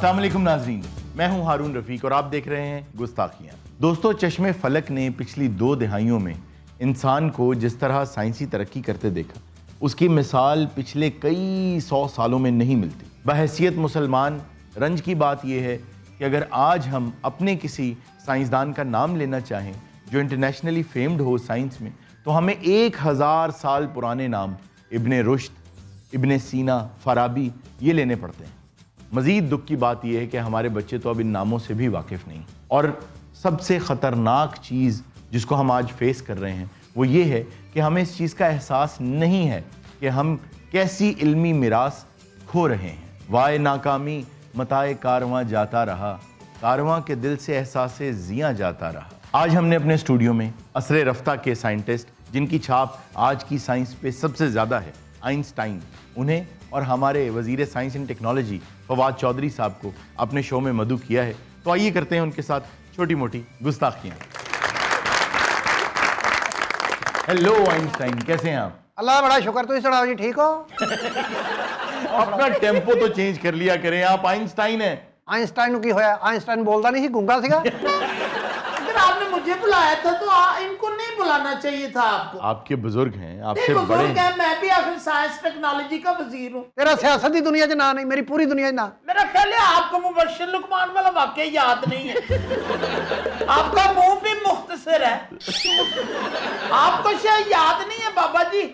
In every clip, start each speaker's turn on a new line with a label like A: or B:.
A: अस्सलाम वालेकुम नाज़रीन, मैं हूं हारून रफीक और आप देख रहे हैं गुस्ताखियां। दोस्तों, चश्मे फलक ने पिछली 2 दहाइयों में इंसान को जिस तरह साइंसी तरक्की करते देखा, उसकी मिसाल पिछले कई 100 सालों में नहीं मिलती। बहैसियत मुसलमान रंज की बात यह है कि अगर आज हम अपने किसी साइंसदान का नाम लेना चाहें जो इंटरनेशनली फेम्ड हो साइंस में, तो हमें 1000 साल पुराने नाम इब्ने रुश्द, इब्ने सीना, फराबी ये लेने पड़ते हैं। मज़ीद दुख की बात यह है कि हमारे बच्चे तो अब इन नामों से भी वाकिफ़ नहीं। और सबसे ख़तरनाक चीज़ जिसको हम आज फेस कर रहे हैं वो ये है कि हमें इस चीज़ का एहसास नहीं है कि हम कैसी इल्मी मिरास खो रहे हैं। वाए नाकामी मताए कारवां जाता रहा, कारवां के दिल से एहसासे जियां जाता रहा। आज हमने अपने स्टूडियो में असरे रफ्ता के साइंटिस्ट, जिनकी छाप आज की साइंस पे सबसे ज़्यादा है, आइंस्टाइन, उन्हें और हमारे वज़ीर science and technology Fawad Chaudhry साहब को अपने शो में मदऊ किया है। तो आइए करते हैं उनके साथ छोटी मोटी गुस्ताखियाँ। हेलो आइंस्टाइन, कैसे हैं आप?
B: अल्लाह बड़ा शुक्र, तुम सुनाओ जी, ठीक हो?
A: अपना टेम्पो तो चेंज कर लिया करें, आप आइंस्टाइन हैं।
B: आइंस्टाइन की होया? आइंस्टाइन बोलता नहीं, गूंगा सीगा।
C: अगर आपने मुझे बुलाया था तो इनको नहीं बुलाना चाहिए था आपको।
A: आपके बुजुर्ग हैं, आपसे
C: नहीं,
A: बड़े
C: बुजुर्ग
A: हैं।
C: हैं, मैं भी आखिर साइंस टेक्नोलॉजी का वजीर हूँ।
B: तेरा सियासत की दुनिया च ना नहीं, मेरी पूरी दुनिया च ना।
C: मेरा ख्याल है आपको मुबश्शिर लुकमान वाला वाकया याद नहीं है। आपका मुंह भी मुख्तसर है, आपको शायद याद नहीं है बाबा जी।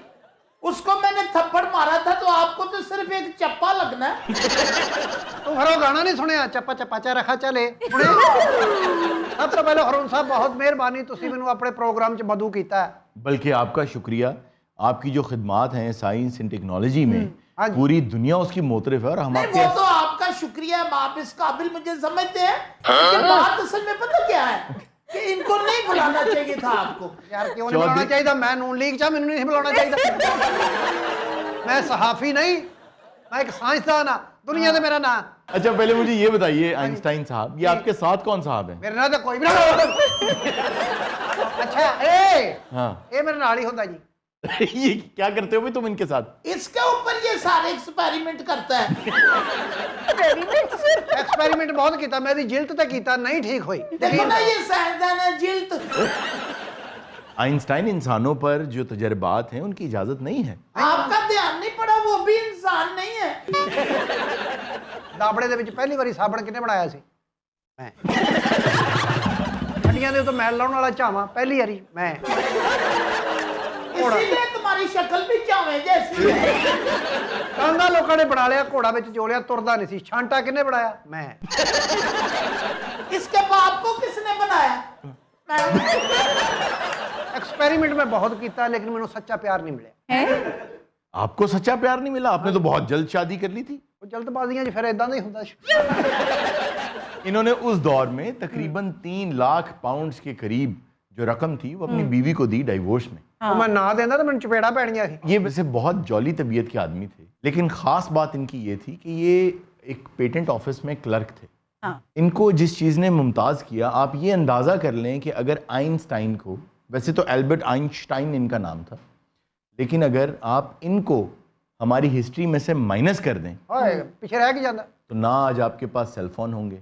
C: उसको मैंने थप्पड़ मारा था तो आपको तो सिर्फ एक चप्पा लगना है।
B: तू फिर वो गाना नहीं सुनिया, चप्पा चप्पा चा रखा चले? सुने? सब तो पहले हरून साहब बहुत मेहरबानी, तुसी मैनू अपने प्रोग्राम च मदऊ कीता है।
A: बल्कि आपका शुक्रिया, आपकी जो खिदमात हैं साइंस एंड टेक्नोलॉजी में,
B: हाँ जी।
A: पूरी दुनिया उसकी मोतरफ है। और हम
C: नहीं,
A: आपके
C: वो तो आपका शुक्रिया है, आप इस काबिल मुझे समझते हैं। लेकिन बात असल में पता क्या है कि इनको नहीं बुलाना चाहिए था आपको।
B: यार क्यों नहीं बुलाना चाहिए? मैं नून लीग चा, मैनू नहीं बुलाना चाहिए। मैं सहाफी नहीं, मैं एक साइंसदान हाँ, दुनिया से मेरा नाम।
A: अच्छा, पहले मुझे ये बताइए आइंस्टाइन साहब, ये आपके साथ कौन साहब हैं?
B: मेरे नाल तो कोई भी ना। अच्छा,
A: हाँ।
B: ये मेरे नाल ही होता जी।
A: ये क्या करते हो भाई तुम इनके साथ?
C: इसके ऊपर ये सारे एक्सपेरिमेंट करता है।
B: एक्सपेरिमेंट बहुत किया, मेरी जिल्त तो किया, नहीं ठीक हुई।
C: देखो ना, ये साइंसदान है जिल्त।
A: आइंस्टाइन इंसानों पर जो तजर्बात हैं उनकी इजाजत नहीं है।
C: आपका ध्यान नहीं पड़ा, वो भी इंसान नहीं है।
B: दाबड़े दे विच पहली बारी साबण किने बनाया सी? मैं। हड्डियां दे तो मैल लाउण वाला झावा पहली बारी मैं।
C: इसीलिए तुम्हारी शक्ल भी चावे जैसी है।
B: कांदा लोगों ने बना लिया, घोड़ा विच जोड़िया, तुरदा नहीं सी। छांटा किने बनाया? मैं।
C: इसके बाप को किसने बनाया? मैं।
B: एक्सपेरिमेंट में बहुत किया, लेकिन मैनू सच्चा प्यार नहीं मिला।
A: आपको सच्चा प्यार नहीं मिला? आपने तो बहुत जल्द शादी कर ली थी।
B: वो जल्दबाजियां च फिर इदां दा ही हुंदा।
A: इन्होंने उस दौर में तकरीबन 3 लाख पाउंड्स के करीब जो रकम थी वो अपनी बीवी को दी डाइवोर्स में।
B: वो मैं ना देंदा तो मैनू चपेड़ा पैणियां सी।
A: ये वैसे बहुत जॉली तबीयत के आदमी थे, लेकिन खास बात इनकी ये थी कि ये एक पेटेंट ऑफिस में क्लर्क थे। इनको जिस चीज़ ने मुमताज़ किया, आप ये अंदाज़ा कर लें कि अगर आइंस्टाइन को, वैसे तो एल्बर्ट आइंस्टाइन इनका नाम था, लेकिन अगर आप इनको हमारी हिस्ट्री में से माइनस कर दें,
B: पीछे रह के जाता,
A: तो ना आज आपके पास सेलफोन होंगे,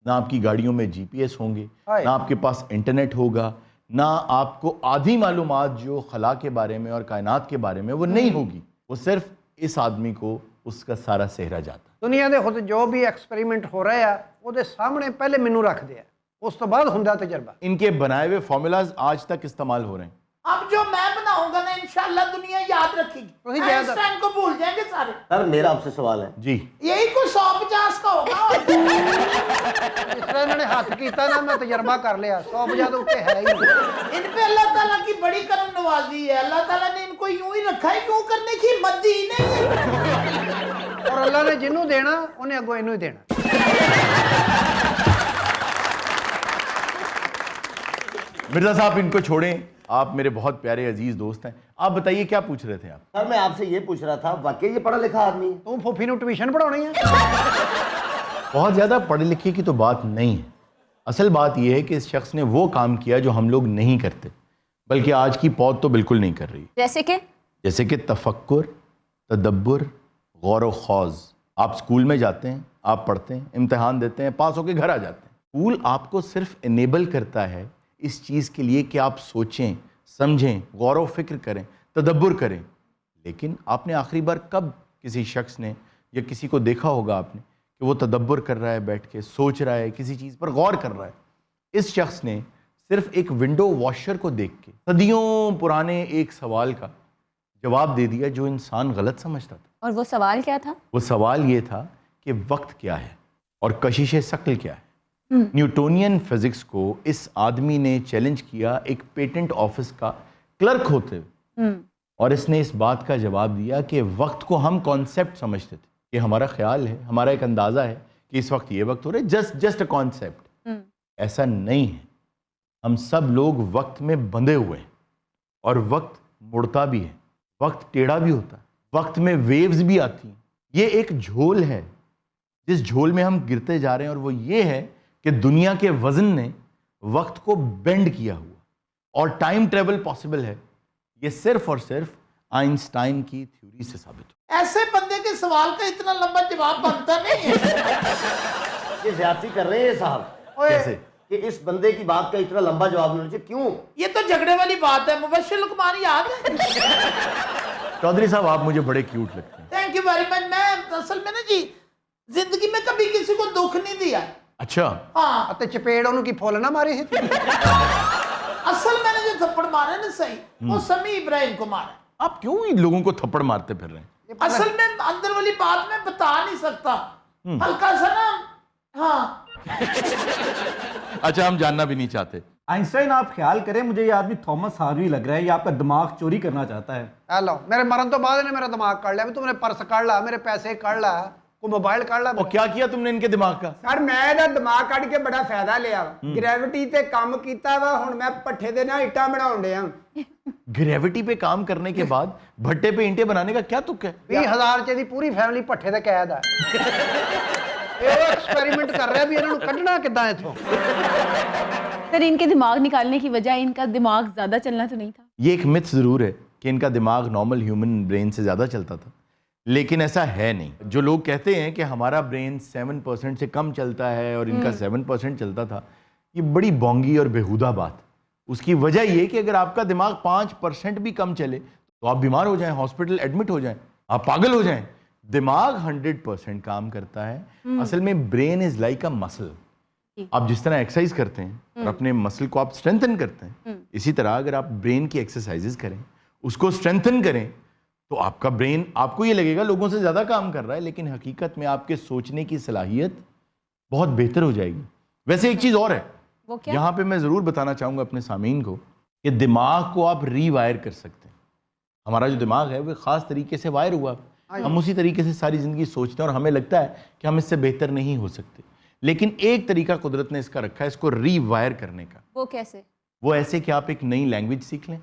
A: ना आपकी गाड़ियों में जीपीएस होंगे, ना आपके पास इंटरनेट होगा, ना आपको आधी मालूमात जो खला के बारे में और कायनात के बारे में वो नहीं होगी। वो सिर्फ इस आदमी को उसका सारा सेहरा जाता।
B: दुनिया के खुद जो भी एक्सपेरिमेंट हो रहे हैं वो सामने पहले मैनू रखते हैं, उस तो बाद हुंदा तजर्बा।
A: इनके बनाए हुए फॉर्मूलाज आज तक इस्तेमाल हो रहे हैं।
C: अब जो मैं बनाऊंगा ना, इंशाल्लाह दुनिया याद रखेगी। आइंस्टाइन को भूल जाएंगे सारे।
D: सर मेरा आपसे सवाल है
A: जी।
C: यही कोई 150 का होगा।
B: जिस तरह इन्होंने हाथ किया ना, मैं तजर्बा कर लिया, 150 तो उत्ते है ही।
C: इन पे अल्लाह ताला की बड़ी करम नवाजी है। अल्लाह ताला ने इनको यूं ही रखा है, यूं करने की हिम्मत दी ही नहीं है।
B: और अल्लाह ने जिन्हों देना उन्हें अगो इनू ही देना।
A: मिर्जा साहब इनको छोड़ें, आप मेरे बहुत प्यारे अजीज दोस्त हैं। आप बताइए क्या पूछ रहे थे आप?
D: सर मैं आपसे ये पूछ रहा था, वाकई ये पढ़ा लिखा आदमी है?
B: तू फूफी नू ट्यूशन पढ़ानी है?
A: बहुत ज़्यादा पढ़े लिखे की तो बात नहीं है। असल बात यह है कि इस शख्स ने वो काम किया जो हम लोग नहीं करते, बल्कि आज की पौध तो बिल्कुल नहीं कर रही। जैसे कि तफक्कुर, तदब्बुर, गौर व खौज। आप स्कूल में जाते हैं, आप पढ़ते हैं, इम्तिहान देते हैं, पास होके घर आ जाते हैं। स्कूल आपको सिर्फ इनेबल करता है इस चीज़ के लिए कि आप सोचें, समझें, गौर व फिक्र करें, तदब्बर करें। लेकिन आपने आखिरी बार कब किसी शख्स ने या किसी को देखा होगा आपने कि वो तदब्बर कर रहा है, बैठ के सोच रहा है, किसी चीज़ पर गौर कर रहा है? इस शख्स ने सिर्फ एक विंडो वॉशर को देख के सदियों पुराने एक सवाल का जवाब दे दिया जो इंसान गलत समझता था।
E: और वो सवाल क्या था?
A: वो सवाल ये था कि वक्त क्या है और कशिश शक्ल क्या है। न्यूटोनियन फिजिक्स को इस आदमी ने चैलेंज किया एक पेटेंट ऑफिस का क्लर्क होते हुए, और इसने इस बात का जवाब दिया कि वक्त को हम कॉन्सेप्ट समझते थे, कि हमारा ख्याल है, हमारा एक अंदाज़ा है कि इस वक्त ये वक्त हो रहा है, जस्ट अ कॉन्सेप्ट। ऐसा नहीं है। हम सब लोग वक्त में बंधे हुए हैं और वक्त मुड़ता भी है, वक्त टेढ़ा भी होता है, वक्त में वेव्स भी आती हैं। ये एक झोल है जिस झोल में हम गिरते जा रहे हैं, और वो ये है कि दुनिया के वजन ने वक्त को बेंड किया हुआ और टाइम ट्रेवल पॉसिबल है। ये सिर्फ और सिर्फ आइंस्टाइन की थ्योरी से साबित हो।
C: ऐसे बंदे के सवाल का इतना लंबा जवाब बनता नहीं है।
D: ये ज्यादती कर रहे हैं साहब
A: कैसे?
D: कि इस बंदे की बात का इतना लंबा जवाब मिलना चाहिए, क्यों?
C: ये तो झगड़े वाली बात है। मुबश्शिर लुकमान याद है?
A: चौधरी साहब, आप मुझे बड़े क्यूट लगते हैं।
C: Thank you very much. मैं असल में ना जी जिंदगी में कभी किसी को दुख नहीं दिया।
A: अच्छा,
C: हाँ,
B: ਅਤੇ ਚਪੇੜ ਉਹਨੂੰ ਕੀ ਫੁੱਲ ਨਾ ਮਾਰੇ ਸੀ?
C: असल मैंने जो थप्पड़ मारे ना सही, वो समी इब्राहिम को मारा।
A: आप क्यों इन लोगों को थप्पड़ मारते फिर रहे हैं?
C: असल में अंदर वाली बात मैं बता नहीं सकता, हल्का सा ना। हाँ,
A: अच्छा, हम जानना भी नहीं चाहते।
F: आइंस्टाइन, आप ख्याल करें, मुझे ये आदमी थॉमस हार्वी लग रहा है। ये आपका दिमाग चोरी करना चाहता है।
B: ਆ ਲਓ, ਮੇਰੇ ਮਰਨ ਤੋਂ ਬਾਅਦ ਇਹਨੇ ਮੇਰਾ ਦਿਮਾਗ ਕੱਢ ਲਿਆ ਵੀ ਤੂੰ ਮੇਰੇ ਪਰਸ ਕੱਢ ਲਾ, ਮੇਰੇ ਪੈਸੇ ਕੱਢ ਲਾ, ਕੋਈ ਮੋਬਾਈਲ ਕੱਢ ਲਾ।
A: और क्या किया तुमने इनके दिमाग का?
G: ਸਰ ਮੈਂ ਇਹਦਾ ਦਿਮਾਗ ਕੱਢ ਕੇ ਬੜਾ ਫਾਇਦਾ ਲਿਆ ਗ੍ਰੈਵਿਟੀ ਤੇ ਕੰਮ ਕੀਤਾ ਵਾ ਹੁਣ ਮੈਂ ਪੱਠੇ ਦੇ ਨਾਲ ਇੱਟਾਂ ਬਣਾਉਣ ਡਿਆ
A: ग्रेविटी पे काम करने के बाद भट्टे पे ईंटें बनाने का क्या तुक है?
B: 20,000 ਚ ਦੀ ਪੂਰੀ ਫੈਮਿਲੀ ਭੱਠੇ ਤੇ ਕੈਦ ਆ। ਇਹ ਐਕਸਪੈਰੀਮੈਂਟ ਕਰ ਰਿਹਾ ਵੀ ਇਹਨਾਂ ਨੂੰ ਕੱਢਣਾ ਕਿੱਦਾਂ ਇੱਥੋਂ।
E: सर, इनके दिमाग निकालने की वजह इनका दिमाग ज्यादा चलना तो नहीं था?
A: ये एक मिथ ज़रूर है कि इनका दिमाग नॉर्मल ह्यूमन ब्रेन से ज़्यादा चलता था, लेकिन ऐसा है नहीं। जो लोग कहते हैं कि हमारा ब्रेन 7% से कम चलता है और इनका 7% चलता था, ये बड़ी बोंगी और बेहुदा बात। उसकी वजह ये कि अगर आपका दिमाग 5% भी कम चले तो आप बीमार हो जाएं, हॉस्पिटल एडमिट हो जाएं, आप पागल हो जाएं। दिमाग 100% काम करता है। असल में brain is like a muscle. आप जिस तरह एक्सरसाइज करते हैं और अपने मसल को आप स्ट्रेंथन करते हैं, इसी तरह अगर आप ब्रेन की एक्सरसाइजेज करें, उसको स्ट्रेंथन करें, तो आपका ब्रेन, आपको ये लगेगा लोगों से ज़्यादा काम कर रहा है, लेकिन हकीकत में आपके सोचने की सलाहियत बहुत बेहतर हो जाएगी। वैसे एक चीज़ और है,
E: वो क्या?
A: यहाँ पे मैं ज़रूर बताना चाहूँगा अपने सामीन को कि दिमाग को आप रीवायर कर सकते हैं। हमारा जो दिमाग है वो ख़ास तरीके से वायर हुआ, हम उसी तरीके से सारी ज़िंदगी सोचते हैं और हमें लगता है कि हम इससे बेहतर नहीं हो सकते। लेकिन एक तरीका कुदरत ने इसका रखा है, इसको रीवायर करने का।
E: वो कैसे?
A: वो ऐसे कि आप एक नई लैंग्वेज सीख लें।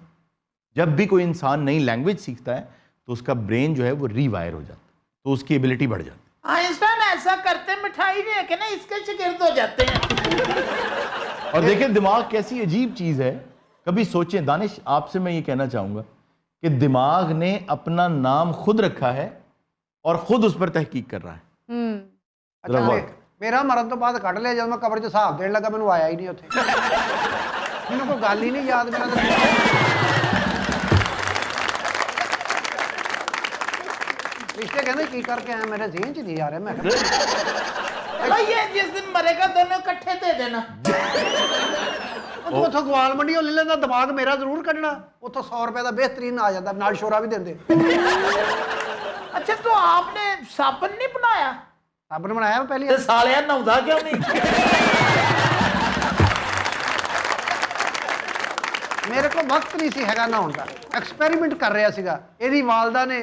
A: जब भी कोई इंसान नई लैंग्वेज सीखता है तो उसका ब्रेन जो है वो रीवायर हो जाता है, तो उसकी एबिलिटी बढ़ जाती है।
C: आइंस्टाइन ऐसा करते मिठाई लेके ना इसके शिगिर्द हो जाते हैं।
A: और देखिए दिमाग कैसी अजीब चीज़ है, कभी सोचें। दानिश, आपसे मैं ये कहना चाहूँगा कि दिमाग ने अपना नाम खुद रखा है और खुद उस पर तहकीक कर रहा है।
B: ਅੱਛਾ ਮੇਰਾ ਮਰਨ ਤੋਂ ਬਾਅਦ ਕੱਢ ਲਿਆ, ਜਦ ਮੈਂ ਕਬਰ 'ਚ ਹਿਸਾਬ ਦੇਣ ਲੱਗਾ ਮੈਨੂੰ ਆਇਆ ਹੀ ਨਹੀਂ ਉੱਥੇ। ਮੈਨੂੰ ਕੋਈ ਗੱਲ ਹੀ ਨਹੀਂ ਯਾਦ। ਮੇਰਾ ਤਾਂ ਰਿਸ਼ਤੇ ਕਹਿੰਦੇ ਕੀ ਕਰਕੇ ਆਇਆ, ਮੇਰੇ ਜ਼ਿਹਨ 'ਚ ਨਹੀਂ ਆ ਰਿਹਾ। ਮੈਂ
C: चलो ये जिस दिन मरेगा दोनों इकट्ठे दे देना।
B: ਤੂੰ ਉੱਥੋਂ ਗਵਾਲ ਮੰਡੀ ਲੈ ਲੈਂਦਾ, ਦਿਮਾਗ ਮੇਰਾ ਜ਼ਰੂਰ ਕੱਢਣਾ। ਉੱਥੋਂ 100 ਰੁਪਏ ਦਾ ਬਿਹਤਰੀਨ ਆ ਜਾਂਦਾ, ਨਾਲ ਸ਼ੋਰਾ ਵੀ ਦਿੰਦੇ।
C: अच्छा तो आपने साबुन नहीं बनाया?
B: ਸਾਬਣ ਬਣਾਇਆ ਮੈਂ ਪਹਿਲੀ
C: ते सालिया नहाउंदा क्यों नहीं?
B: ਮੇਰੇ ਕੋਲ ਵਕਤ ਨਹੀਂ ਸੀ ਹੈਗਾ ਨਹਾਉਣ ਦਾ। ਐਕਸਪੈਰੀਮੈਂਟ ਕਰ ਰਿਹਾ ਸੀਗਾ। ਇਹਦੀ ਵਾਲਦਾ ਨੇ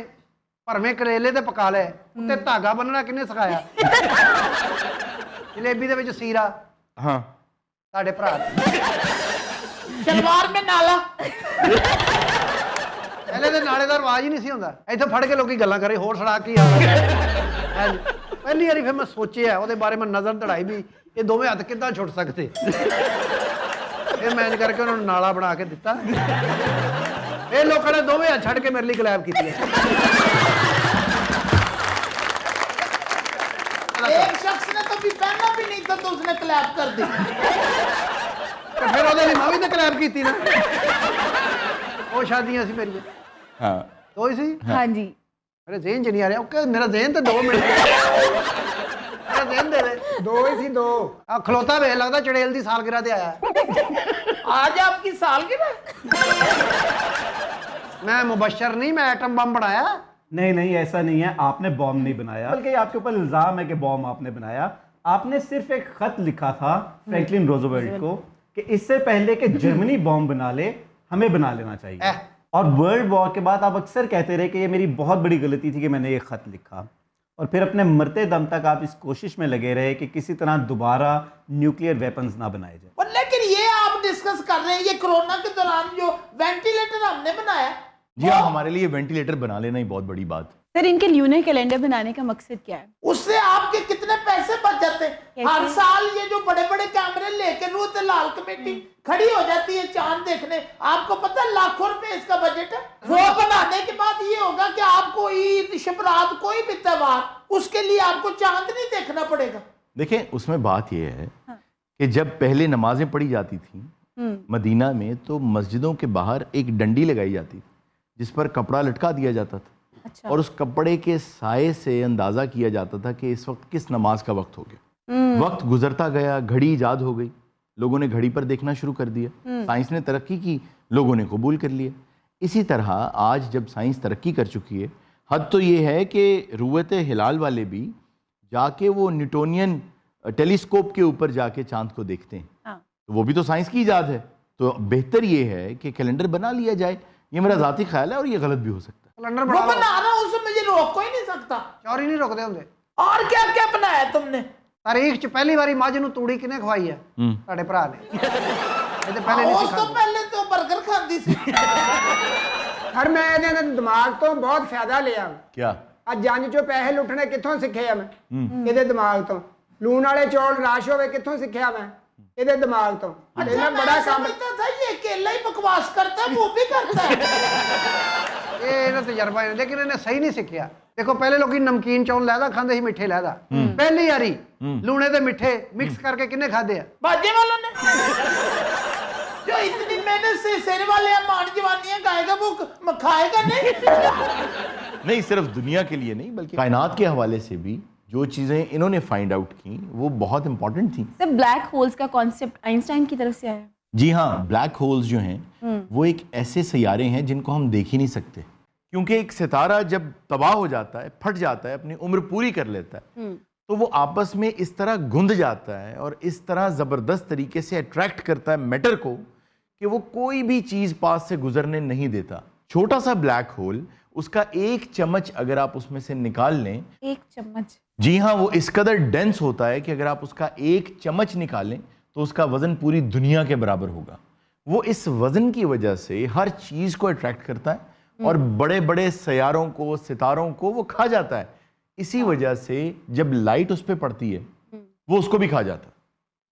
B: ਭਰਵੇਂ ਕਰੇਲੇ ਤੇ ਪਕਾ ਲਏ, ਉੱਤੇ ਧਾਗਾ ਬੰਨਣਾ ਕਿਹਨੇ ਸਿਖਾਇਆ? ਜਲੇਬੀ ਦੇ ਵਿੱਚ ਸੀਰਾ
A: हाँ,
B: ਸਾਡੇ ਭਰਾ ਨੇ।
C: शलवार में नाला।
B: ਪਹਿਲੇ ਤੇ ਨਾਲੇ ਦਾ ਰਿਵਾਜ ਹੀ ਨਹੀਂ ਸੀ ਹੁੰਦਾ। ਇੱਥੇ ਫੜ ਕੇ ਲੋਕੀ ਗੱਲਾਂ ਕਰੇ, ਹੋਰ ਸੜਾ ਕੀ ਹਾਲ ਹੈ। ਪਹਿਲੀ ਵਾਰੀ ਫਿਰ ਮੈਂ ਸੋਚਿਆ ਉਹਦੇ ਬਾਰੇ, ਮੈਂ ਨਜ਼ਰ ਦੜਾਈ ਵੀ ਇਹ ਦੋਵੇਂ ਹੱਥ ਕਿੱਦਾਂ ਛੁੱਟ ਸਕਦੇ। ਫਿਰ ਮੈਂ ਇੰਜ ਕਰਕੇ ਉਹਨਾਂ ਨੂੰ ਨਾਲਾ ਬਣਾ ਕੇ ਦਿੱਤਾ। ਇਹ ਲੋਕਾਂ ਨੇ ਦੋਵੇਂ ਹੱਥ ਛੱਡ ਕੇ ਮੇਰੇ ਲਈ ਗਲੈਬ ਕੀਤੀ ਹੈ।
C: एक शख्स क्लैप कर दी
B: ਤੇ ਫਿਰ ਉਹਦੇ ਲਈ ਮੈਂ ਵੀ ਤਾਂ ਕਲੈਪ ਕੀਤੀ ਨਾ ਉਹ ਸ਼ਾਦੀਆਂ ਸੀ ਮੇਰੀਆਂ
A: हाँ
B: ਦੋ ਹੀ ਸੀ
E: हाँ जी
B: ਮੇਰੇ ਜ਼ਿਹਨ 'ਚ ਨਹੀਂ ਆ ਰਿਹਾ ਓਕੇ ਮੇਰਾ ਜ਼ਿਹਨ ਤੇ 2 ਮਿੰਟ ਮੇਰਾ ਜ਼ਿਹਨ ਦੇ ਦੇ
G: ਦੋ ਹੀ ਸੀ ਦੋ।
B: ਆ ਖਲੋਤਾ ਵੇਖ ਲੱਗਦਾ ਚੜੇਲ ਦੀ ਸਾਲਗਿਰਾ ਤੇ ਆਇਆ
C: आज आपकी सालगिरह
B: मैं मुबशर नहीं मैं एटम बम बनाया
F: नहीं नहीं ऐसा नहीं है, आपने बॉम्ब नहीं बनाया, बल्कि आपके ऊपर इल्जाम है कि बॉम्ब आपने बनाया। आपने सिर्फ एक खत लिखा था फ्रैंकलिन रोजवेल्ट को कि इससे पहले कि जर्मनी बॉम्ब बना ले हमें बना लेना चाहिए। और वर्ल्ड वॉर के बाद आप अक्सर कहते रहे कि ये मेरी बहुत बड़ी गलती थी कि मैंने ये खत लिखा, और फिर अपने मरते दम तक आप इस कोशिश में लगे रहे कि किसी तरह दोबारा न्यूक्लियर वेपन्स ना बनाए जाए।
C: और लेकिन ये आप डिस्कस कर रहे हैं ये कोरोना के दौरान जो वेंटिलेटर हमने बनाया
A: जी हाँ, हमारे लिए वेंटिलेटर बना लेना ही बहुत बड़ी बात।
E: सर इनके ल्यूनर कैलेंडर बनाने का मकसद क्या है?
C: उससे आपके कितने पैसे बच जाते हैं।
E: कैसे?
C: हर साल ये जो बड़े बड़े कैमरे लेकर रूते लाल कमेटी खड़ी हो जाती है चांद देखने, आपको पता है लाखों रुपए इसका बजट है। वो बनाने के बाद ये होगा कि आपको ईद शबरात कोई भी त्योहार उसके लिए आपको चांद नहीं देखना पड़ेगा।
A: देखें उसमें बात यह है कि जब पहले नमाजें पढ़ी जाती थी मदीना में तो मस्जिदों के बाहर एक डंडी लगाई जाती थी जिस पर कपड़ा लटका दिया जाता था।
E: अच्छा।
A: और उस कपड़े के साए से अंदाजा किया जाता था कि इस वक्त किस नमाज का वक्त हो गया। वक्त गुजरता गया, घड़ी ईजाद हो गई, लोगों ने घड़ी पर देखना शुरू कर दिया, साइंस ने तरक्की की, लोगों ने कबूल कर लिया। इसी तरह आज जब साइंस तरक्की कर चुकी है, हद तो ये है कि रुयत हिलाल वाले भी जाके वो न्यूटोनियन टेलीस्कोप के ऊपर जाके चांद को देखते हैं। तो वो भी तो साइंस की ईजाद है। तो बेहतर ये है कि कैलेंडर बना लिया जाए, ये मेरा ज़ाती ख्याल है और ये गलत भी हो सकता है।
B: कैलेंडर
C: वो
B: बना लो।
C: बना रहा हूं उसमें मुझे रोक कोई नहीं सकता।
B: चोरी नहीं रोकते होंगे।
C: और क्या क्या बनाया तुमने?
B: तारीख च पहली बारी मझ ਨੂੰ ਤੂੜੀ ਕਿਨੇ ਖਵਾਈ ਹੈ ਤੁਹਾਡੇ ਭਰਾ ਨੇ ਇਹ ਤੇ ਪਹਿਲੇ ਨਹੀਂ
C: उस
B: ਸੀ
C: तो
B: ਖਾਂਦੇ
C: पहले तो बर्गर खाती सी।
G: ਪਰ ਮੈਂ ਇਹਦੇ ਦਿਮਾਗ ਤੋਂ ਬਹੁਤ ਫਾਇਦਾ ਲਿਆ।
A: क्या?
G: ਆ ਜੰਜ ਚੋਂ ਪੈਸੇ ਲੁੱਟਣੇ ਕਿੱਥੋਂ ਸਿੱਖਿਆ ਮੈਂ? ਇਹਦੇ ਦਿਮਾਗ ਤੋਂ। ਲੂਣ ਵਾਲੇ ਚੌਲ ਰਾਸ਼ ਹੋਵੇ ਕਿੱਥੋਂ ਸਿੱਖਿਆ ਮੈਂ? ਇਹਦੇ ਦਿਮਾਗ ਤੋਂ। ਤੇ
C: अच्छा
G: ਮੈਂ
C: मैं
G: ਬੜਾ ਕੰਮ
C: समझता था ये अकेला ही बकवास करता है वो भी करता है।
B: ਇਹ ਇਹਦਾ ਤਜਰਬਾ ਹੈ ਲੇਕਿਨ ਇਹਨੇ ਸਹੀ ਨਹੀਂ ਸਿੱਖਿਆ। ਦੇਖੋ ਪਹਿਲੇ ਲੋਕੀ ਨਮਕੀਨ ਚੌਲ ਲੈਦਾ ਖਾਂਦੇ ਸੀ ਮਿੱਠੇ ਲੈਦਾ ਪਹਿਲੀ ਵਾਰੀ ਲੂਣੇ ਤੇ ਮਿੱਠੇ ਮਿਕਸ ਕਰਕੇ ਕਿੰਨੇ ਖਾਦੇ ਆ
C: बाजे वालों ने जो इतनी मेहनत से शेर वाले मान जवानियां गाएगा वो खाएगा नहीं।
A: नहीं, सिर्फ दुनिया के लिए नहीं बल्कि कायनात के हवाले से भी जो चीज़ें इन्होंने फाइंड आउट की वो बहुत इंपॉर्टेंट थी।
E: सर ब्लैक होल्स का कॉन्सेप्ट आइंस्टाइन की तरफ से आया है।
A: जी हाँ, ब्लैक होल्स जो हैं वो एक ऐसे सैयारे हैं जिनको हम देख ही नहीं सकते, क्योंकि एक सितारा जब तबाह हो जाता है, फट जाता है, अपनी उम्र पूरी कर लेता है तो वो आपस में इस तरह गुंद जाता है और इस तरह ज़बरदस्त तरीके से अट्रैक्ट करता है मैटर को कि वो कोई भी चीज़ पास से गुजरने नहीं देता। छोटा सा ब्लैक होल, उसका एक चम्मच अगर आप उसमें से निकाल लें,
E: एक चम्मच?
A: जी हाँ, वो इस कदर डेंस होता है कि अगर आप उसका एक चम्मच निकालें तो उसका वजन पूरी दुनिया के बराबर होगा। वो इस वजन की वजह से हर चीज को अट्रैक्ट करता है और बड़े बड़े सैयारों को, सितारों को वो खा जाता है। इसी वजह से जब लाइट उस पर पड़ती है वो उसको भी खा जाता है,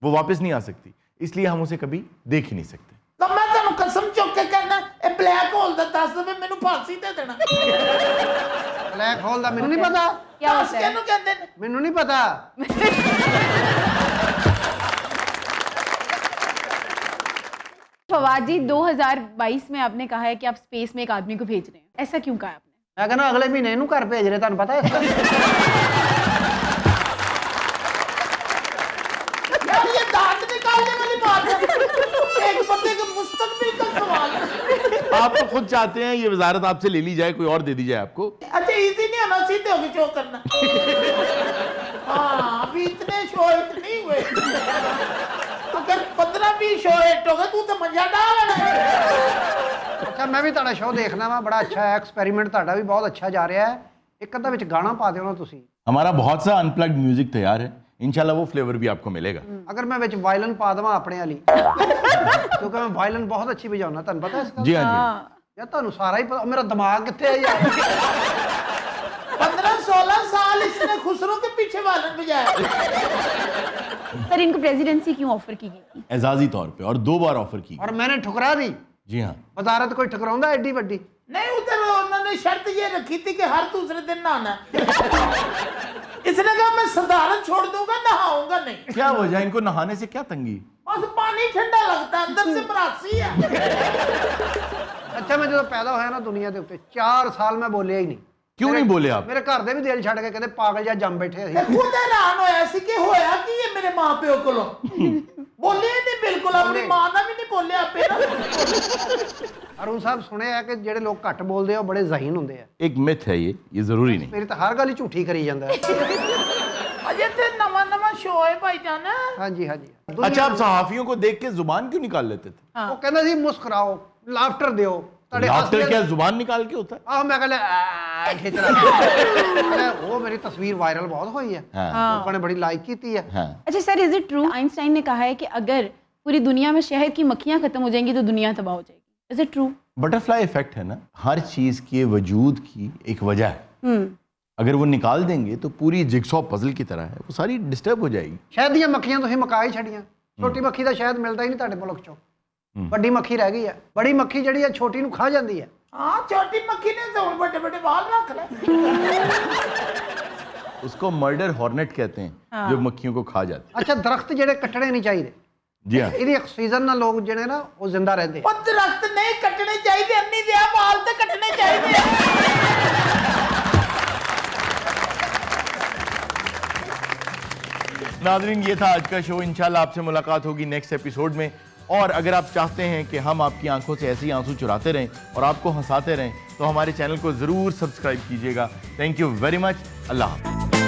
A: वो वापस नहीं आ सकती, इसलिए हम उसे कभी देख ही नहीं सकते।
C: तो मैं तेन कसम चुक के कहना ए ब्लैक होल दा दस दे मैनू फांसी दे देना।
B: ब्लैक होल ਦਾ ਮੈਨੂੰ ਨਹੀਂ ਪਤਾ
E: क्या
C: दस
E: होता है?
C: कहनू कहंदे ने
B: ਮੈਨੂੰ नहीं पता
E: फवाद जी 2022 में आपने कहा है कि आप स्पेस में एक आदमी को भेज रहे हैं, ऐसा क्यों कहा आपने?
B: ਮੈਂ ਕਹਿੰਦਾ ਅਗਲੇ ਮਹੀਨੇ ਇਹਨੂੰ ਘਰ ਭੇਜ ਰਹੇ ਤੁਹਾਨੂੰ ਪਤਾ ਹੈ
C: यार ये दांत निकालने वाली बात है। एक बंदे के मुस्तकबिल का सवाल है।
A: आप तो खुद चाहते हैं ये वजारत आपसे ले ली जाए, कोई और दे दी जाए आपको।
C: अच्छा इजी नहीं होना, सीधे होके शो करना। हाँ अभी इतने शो हिट नहीं हुए, अगर 15-20 शो हिट हो गए तू तो मजा डाल।
B: ਅੱਛਾ ਮੈਂ ਵੀ ਤੁਹਾਡਾ ਸ਼ੋਅ ਦੇਖਣਾ ਵਾ, ਬੜਾ ਅੱਛਾ ਹੈ, ਐਕਸਪੈਰੀਮੈਂਟ ਤੁਹਾਡਾ ਵੀ ਬਹੁਤ ਅੱਛਾ ਜਾ ਰਿਹਾ ਹੈ। ਇੱਕ ਅੱਧਾ ਵਿੱਚ ਗਾਣਾ ਪਾ ਦਿਓ ਨਾ ਤੁਸੀਂ।
A: हमारा बहुत सा अनप्लग्ड म्यूजिक तैयार है, इंशाल्लाह वो फ्लेवर भी आपको मिलेगा।
B: ਅਗਰ मैं ਵਿੱਚ ਵਾਇਲਨ ਪਾ ਦੇਵਾਂ ਆਪਣੇ ਵਾਲੀ ਕਿਉਂਕਿ ਮੈਂ ਵਾਇਲਨ ਬਹੁਤ ਅੱਛੀ ਵਜਾਉਣਾ, ਤੁਹਾਨੂੰ ਪਤਾ ਇਸ ਗੱਲ
A: जी हाँ जी।
E: हाँ,
B: ਯਾਰ ਤੁਹਾਨੂੰ ਸਾਰਾ ਹੀ ਪਤਾ, ਮੇਰਾ ਦਿਮਾਗ ਕਿੱਥੇ ਹੈ ਯਾਰ
C: 15-16 साल इसने खुसरो के पीछे वालन बजाया।
E: सर इनको प्रेसिडेंसी क्यों ऑफर की गई थी?
A: एजाजी तौर पे और 2 बार ऑफर की।
B: और मैंने ठुकरा दी।
A: जी हाँ।
B: वजारत कोई ठुकराਉਂਦਾ ਐਡੀ ਵੱਡੀ,
C: नहीं, उधर उन्होंने शर्त ये रखी थी कि हर दूसरे दिन नहाना है। इसने कहा मैं साधारण छोड़ दूंगा, नहाऊंगा नहीं।
A: क्या वजह, इनको नहाने से क्या तंगी?
C: बस पानी ठंडा लगता है, अंदर से मरासी है।
B: ਅੱਛਾ ਮੈਂ ਜਦੋਂ ਪੈਦਾ ਹੋਇਆ ਨਾ ਦੁਨੀਆ ਦੇ ਉੱਤੇ 4 ਸਾਲ ਮੈਂ ਬੋਲਿਆ ਹੀ ਨਹੀਂ।
A: क्यों नहीं बोले आप?
B: ਮੇਰੇ ਘਰ ਦੇ ਵੀ ਦਿਲ ਛੱਡ ਕੇ ਕਹਿੰਦੇ ਪਾਗਲ ਜਿਹਾ ਜੰਮ ਬੈਠੇ ਅਸੀਂ।
C: खुद हैरान होया सी कि होया कि ये मेरे मां प्यो कोलों बोले नहीं, बिल्कुल अपनी मां ना भी नहीं बोले आपे ना।
B: ਅਰੁਣ ਸਾਹਿਬ ਸੁਣਿਆ ਹੈ ਕਿ ਜਿਹੜੇ ਲੋਕ ਘੱਟ ਬੋਲਦੇ ਆ ਉਹ ਬੜੇ ਜ਼ਹੀਨ ਹੁੰਦੇ ਆ।
A: एक मिथ है ये जरूरी नहीं।
B: ਮੇਰੀ ਤਾਂ ਹਰ ਗੱਲ ਹੀ ਝੂਠੀ ਕਰੀ ਜਾਂਦਾ ਹੈ।
C: अजय ते नवा शो है भाईजान।
B: ਹਾਂਜੀ ਹਾਂਜੀ।
A: अच्छा, आप सहाफियों को देख के जुबान क्यों निकाल लेते थे?
B: ਉਹ ਕਹਿੰਦਾ ਸੀ ਮੁਸਕਰਾਓ, ਲਾਫਟਰ ਦਿਓ, ਤੁਹਾਡੇ
A: लाफ्टर
B: ਹਾਸੇ
A: क्या जुबान निकाल के होता है?
B: ਆਹ ਮੈਂ ਕਹਿੰਦਾ ਖਿੱਚਣਾ। ਉਹ ਮੇਰੀ ਤਸਵੀਰ ਵਾਇਰਲ ਬਹੁਤ ਹੋਈ ਹੈ, ਲੋਕਾਂ ਨੇ ਬੜੀ ਲਾਈਕ ਕੀਤੀ ਹੈ।
A: हाँ।
E: अच्छा sir, is it true Einstein ने कहा है कि अगर पूरी दुनिया में शहद की मक्खियां खत्म हो जाएंगी तो दुनिया तबाह हो जाएगी? Is it true?
A: Butterfly effect है ना, हर चीज के वजूद की एक वजह है। अगर वो निकाल देंगे तो पूरी जिगसॉ पजल की तरह है, वो सारी डिस्टर्ब हो जाएगी।
B: ਸ਼ਹਿਦ ਦੀਆਂ ਮੱਖੀਆਂ ਤੁਸੀਂ ਮਕਾ ਹੀ ਛੱਡੀਆਂ, ਛੋਟੀ ਮੱਖੀ ਦਾ ਸ਼ਹਿਦ ਮਿਲਦਾ ਹੀ ਨਹੀਂ ਤੁਹਾਡੇ ਮੁਲਕ ਚੋਂ। ਵੱਡੀ ਮੱਖੀ ਰਹਿ ਗਈ ਹੈ, ਬੜੀ ਮੱਖੀ ਜਿਹੜੀ ਹੈ ਛੋਟੀ ਨੂੰ ਖਾ ਜਾਂਦੀ ਹੈ।
C: हाँ, छोटी मक्खी ने तो बड़े बड़े बाल रख ले।
A: उसको मर्डर हॉर्नेट कहते हैं, जो मक्खियों को खा जाते
B: ਅੱਛਾ, ਦਰਖਤ ਜਿਹੜੇ ਕੱਟਣੇ ਨਹੀਂ ਚਾਹੀਦੇ।
A: हैं। जी हाँ।
B: ਇਹਦੀ ਆਕਸੀਜਨ ਨਾਲ ਲੋਕ ਜਿਹੜੇ ਨਾ ਉਹ ਜ਼ਿੰਦਾ ਰਹਿੰਦੇ।
C: ਉਹ ਦਰਖਤ ਨਹੀਂ ਕੱਟਣੇ ਚਾਹੀਦੇ, ਅੰਨੀ ਦੇ ਬਾਲ ਤੇ ਕੱਟਣੇ ਚਾਹੀਦੇ ਆ।
A: नाज़रीन, ये था आज का शो। इंशाल्लाह आपसे मुलाकात होगी नेक्स्ट एपिसोड में। और अगर आप चाहते हैं कि हम आपकी आंखों से ऐसे ही आंसू चुराते रहें और आपको हंसाते रहें तो हमारे चैनल को ज़रूर सब्सक्राइब कीजिएगा। Thank you very much. अल्लाह हाफ़िज़।